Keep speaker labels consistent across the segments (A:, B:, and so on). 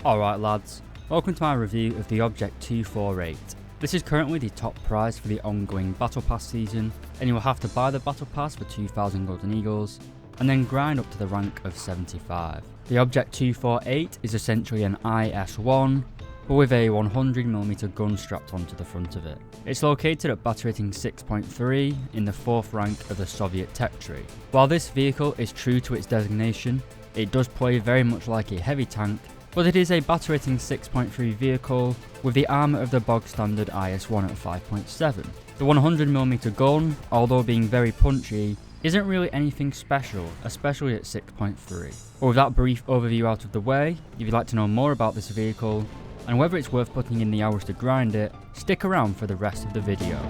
A: Alright lads, welcome to my review of the Object 248. This is currently the top prize for the ongoing Battle Pass season, and you will have to buy the Battle Pass for 2,000 Golden Eagles, and then grind up to the rank of 75. The Object 248 is essentially an IS-1, but with a 100mm gun strapped onto the front of it. It's located at battle rating 6.3 in the 4th rank of the Soviet tech tree. While this vehicle is true to its designation, it does play very much like a heavy tank, but it is a battle rating 6.3 vehicle with the armour of the bog standard IS-1 at 5.7. The 100mm gun, although being very punchy, isn't really anything special, especially at 6.3. But with that brief overview out of the way, if you'd like to know more about this vehicle, and whether it's worth putting in the hours to grind it, stick around for the rest of the video.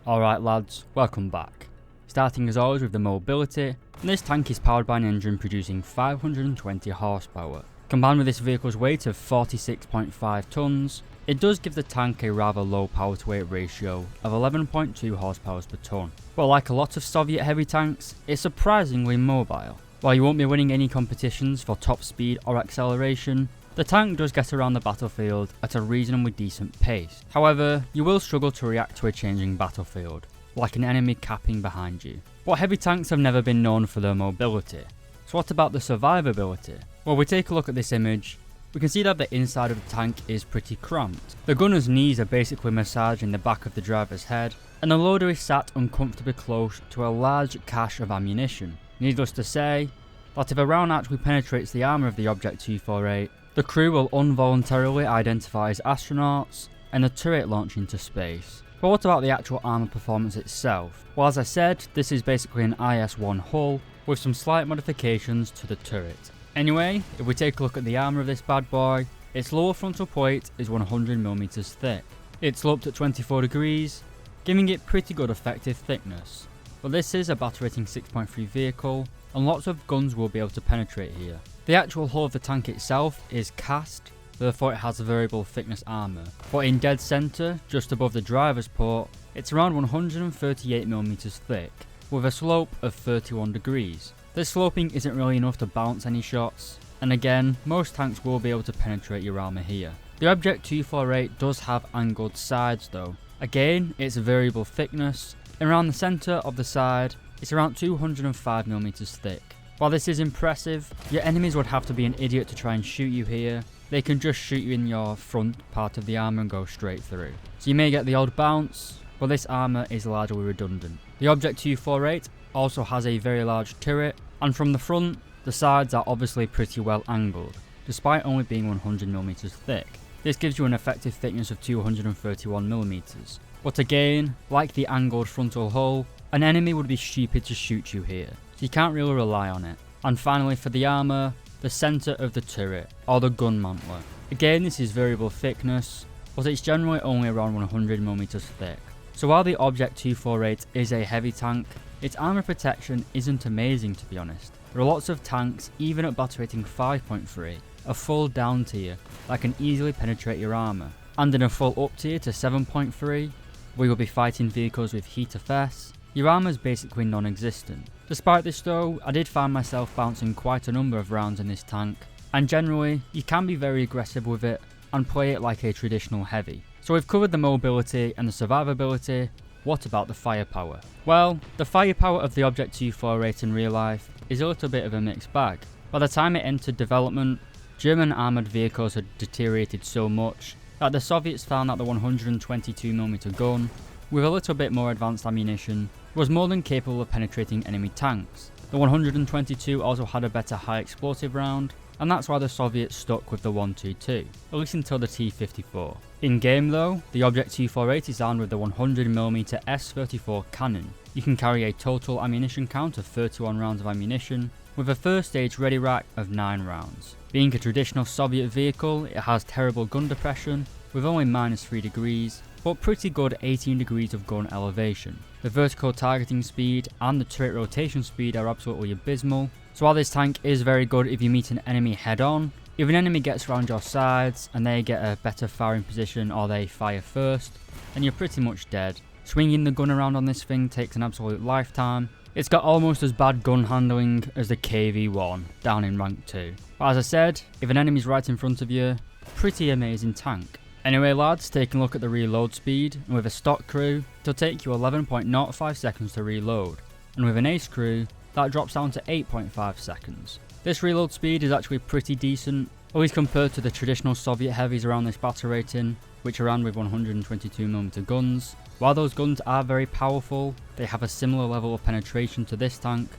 A: Alright lads, welcome back. Starting as always with the mobility, and this tank is powered by an engine producing 520 horsepower. Combined with this vehicle's weight of 46.5 tons, it does give the tank a rather low power to weight ratio of 11.2 horsepower per ton. But like a lot of Soviet heavy tanks, it's surprisingly mobile. While you won't be winning any competitions for top speed or acceleration, the tank does get around the battlefield at a reasonably decent pace. However, you will struggle to react to a changing battlefield, like an enemy capping behind you. But heavy tanks have never been known for their mobility. So what about the survivability? Well, we take a look at this image, we can see that the inside of the tank is pretty cramped. The gunner's knees are basically massaging the back of the driver's head, and the loader is sat uncomfortably close to a large cache of ammunition. Needless to say, that if a round actually penetrates the armour of the Object 248, the crew will involuntarily identify as astronauts and the turret launch into space. But what about the actual armour performance itself? Well, as I said, this is basically an IS-1 hull with some slight modifications to the turret. Anyway, if we take a look at the armour of this bad boy, its lower frontal plate is 100mm thick. It's sloped at 24 degrees, giving it pretty good effective thickness. But this is a battle rating 6.3 vehicle, and lots of guns will be able to penetrate here. The actual hull of the tank itself is cast, therefore it has a variable thickness armour. But in dead centre, just above the driver's port, it's around 138mm thick, with a slope of 31 degrees. This sloping isn't really enough to bounce any shots, and again, most tanks will be able to penetrate your armour here. The Object 248 does have angled sides though. Again, it's a variable thickness, and around the centre of the side, it's around 205mm thick. While this is impressive, your enemies would have to be an idiot to try and shoot you here. They can just shoot you in your front part of the armour and go straight through. So you may get the odd bounce, but this armour is largely redundant. The Object 248 also has a very large turret, and from the front, the sides are obviously pretty well angled, despite only being 100mm thick. This gives you an effective thickness of 231mm. But again, like the angled frontal hull, an enemy would be stupid to shoot you here, so you can't really rely on it. And finally for the armour, the centre of the turret, or the gun mantler. Again, this is variable thickness, but it's generally only around 100mm thick. So while the Object 248 is a heavy tank, its armour protection isn't amazing to be honest. There are lots of tanks, even at battle rating 5.3, a full down tier that can easily penetrate your armour. And in a full up tier to 7.3, where you'll be fighting vehicles with heat FS, your armour is basically non-existent. Despite this though, I did find myself bouncing quite a number of rounds in this tank, and generally, you can be very aggressive with it and play it like a traditional heavy. So we've covered the mobility and the survivability, what about the firepower? Well, the firepower of the Object 248 in real life is a little bit of a mixed bag. By the time it entered development, German armoured vehicles had deteriorated so much that the Soviets found that the 122mm gun, with a little bit more advanced ammunition, was more than capable of penetrating enemy tanks. The 122 also had a better high explosive round, and that's why the Soviets stuck with the 122, at least until the T-54. In game though, the Object 248 is armed with the 100mm S-34 cannon. You can carry a total ammunition count of 31 rounds of ammunition, with a first stage ready rack of 9 rounds. Being a traditional Soviet vehicle, it has terrible gun depression, with only -3 degrees, but pretty good 18 degrees of gun elevation. The vertical targeting speed and the turret rotation speed are absolutely abysmal, so while this tank is very good if you meet an enemy head on, if an enemy gets around your sides and they get a better firing position or they fire first, then you're pretty much dead. Swinging the gun around on this thing takes an absolute lifetime. It's got almost as bad gun handling as the KV-1 down in rank 2. But as I said, if an enemy's right in front of you, pretty amazing tank. Anyway lads, taking a look at the reload speed, and with a stock crew, it'll take you 11.05 seconds to reload, and with an ace crew, that drops down to 8.5 seconds. This reload speed is actually pretty decent, at least compared to the traditional Soviet heavies around this battle rating, which are ran with 122mm guns. While those guns are very powerful, they have a similar level of penetration to this tank,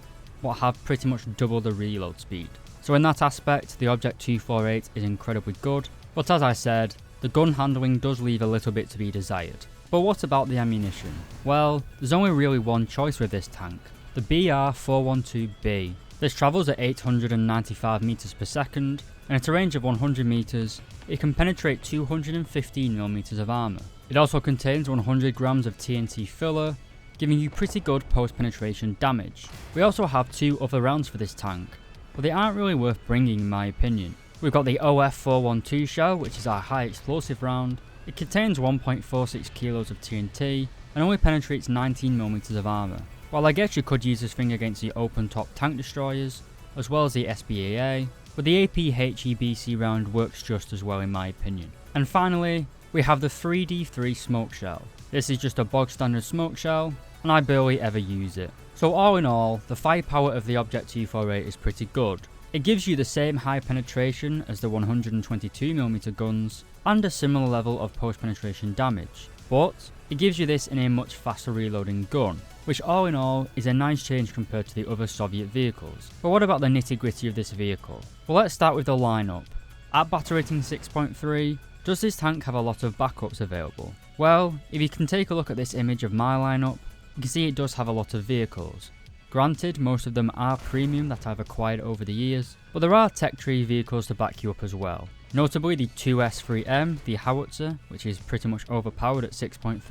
A: but have pretty much double the reload speed. So in that aspect, the Object 248 is incredibly good, but as I said, the gun handling does leave a little bit to be desired. But what about the ammunition? Well, there's only really one choice with this tank, the BR-412B. This travels at 895 meters per second, and at a range of 100 meters, it can penetrate 215mm of armor. It also contains 100 grams of TNT filler, giving you pretty good post-penetration damage. We also have 2 other rounds for this tank, but they aren't really worth bringing in my opinion. We've got the OF412 shell, which is our high explosive round. It contains 1.46 kilos of TNT and only penetrates 19mm of armor. While I guess you could use this thing against the open top tank destroyers, as well as the SBAA, but the APHEBC round works just as well in my opinion. And finally, we have the 3D3 smoke shell. This is just a bog standard smoke shell, and I barely ever use it. So all in all, the firepower of the Object 248 is pretty good. It gives you the same high penetration as the 122mm guns, and a similar level of post-penetration damage, but it gives you this in a much faster reloading gun, which all in all is a nice change compared to the other Soviet vehicles. But what about the nitty gritty of this vehicle? Well, let's start with the lineup. At battle rating 6.3, does this tank have a lot of backups available? Well, if you can take a look at this image of my lineup, you can see it does have a lot of vehicles. Granted, most of them are premium that I've acquired over the years, but there are tech tree vehicles to back you up as well. Notably the 2S3M, the howitzer, which is pretty much overpowered at 6.3,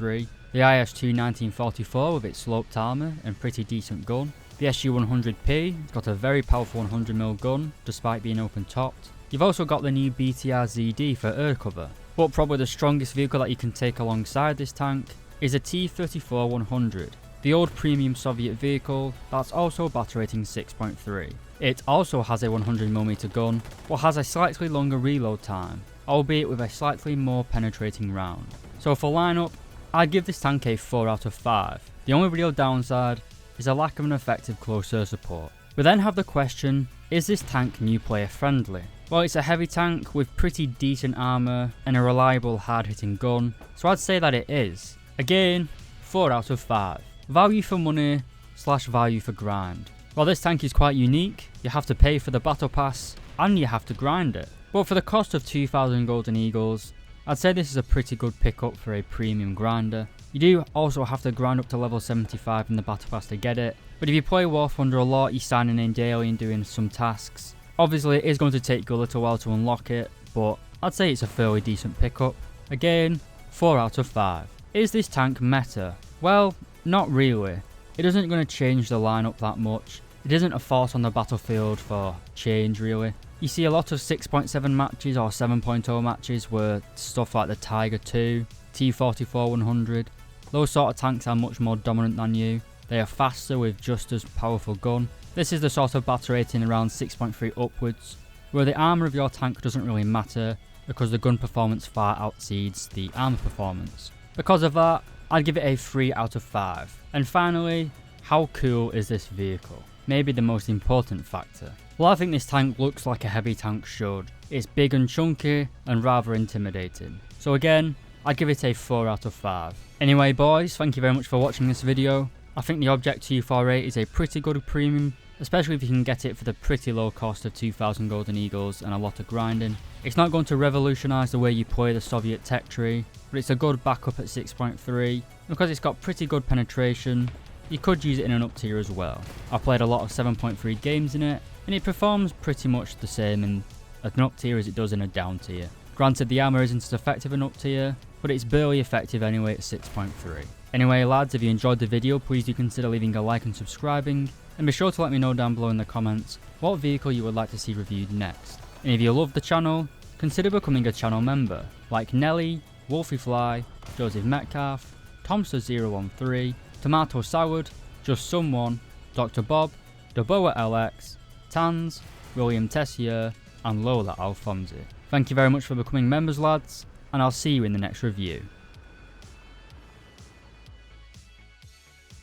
A: the IS-2 1944 with its sloped armour and pretty decent gun, the SU-100P, it's got a very powerful 100mm gun despite being open topped. You've also got the new BTR-ZD for air cover, but probably the strongest vehicle that you can take alongside this tank is a T-34-100, the old premium Soviet vehicle that's also battle rating 6.3. It also has a 100mm gun, but has a slightly longer reload time, albeit with a slightly more penetrating round. So for lineup, I'd give this tank a 4 out of 5. The only real downside is a lack of an effective close air support. We then have the question, is this tank new player friendly? Well, it's a heavy tank with pretty decent armour and a reliable hard hitting gun, so I'd say that it is. Again, 4 out of 5. Value for money / value for grind. While this tank is quite unique, you have to pay for the battle pass and you have to grind it. But for the cost of 2,000 golden eagles, I'd say this is a pretty good pickup for a premium grinder. You do also have to grind up to level 75 in the battle pass to get it, but if you play War Thunder a lot, you're signing in daily and doing some tasks. Obviously it is going to take you a little while to unlock it, but I'd say it's a fairly decent pickup. Again, 4 out of 5. Is this tank meta? Well, not really. It isn't going to change the lineup that much. It isn't a force on the battlefield for change really. You see a lot of 6.7 matches or 7.0 matches where stuff like the Tiger 2, T-44-100, those sort of tanks are much more dominant than you. They are faster with just as powerful gun. This is the sort of battle rating around 6.3 upwards, where the armour of your tank doesn't really matter because the gun performance far exceeds the armour performance. Because of that, I'd give it a 3 out of 5. And finally, how cool is this vehicle? Maybe the most important factor. Well, I think this tank looks like a heavy tank should. It's big and chunky and rather intimidating. So again, I'd give it a 4 out of 5. Anyway boys, thank you very much for watching this video. I think the Object 248 is a pretty good premium, especially if you can get it for the pretty low cost of 2,000 golden eagles and a lot of grinding. It's not going to revolutionise the way you play the Soviet tech tree, but it's a good backup at 6.3. Because it's got pretty good penetration, you could use it in an up tier as well. I've played a lot of 7.3 games in it, and it performs pretty much the same in an up tier as it does in a down tier. Granted, the armour isn't as effective an up tier, but it's barely effective anyway at 6.3. Anyway lads, if you enjoyed the video, please do consider leaving a like and subscribing, and be sure to let me know down below in the comments what vehicle you would like to see reviewed next. And if you love the channel, consider becoming a channel member, like Nelly, Wolfie Fly, Joseph Metcalf, Tomster013, Tomato Salad, Just Someone, Dr. Bob, Doboa LX, Tans, William Tessier, and Lola Alfonsi. Thank you very much for becoming members lads, and I'll see you in the next review.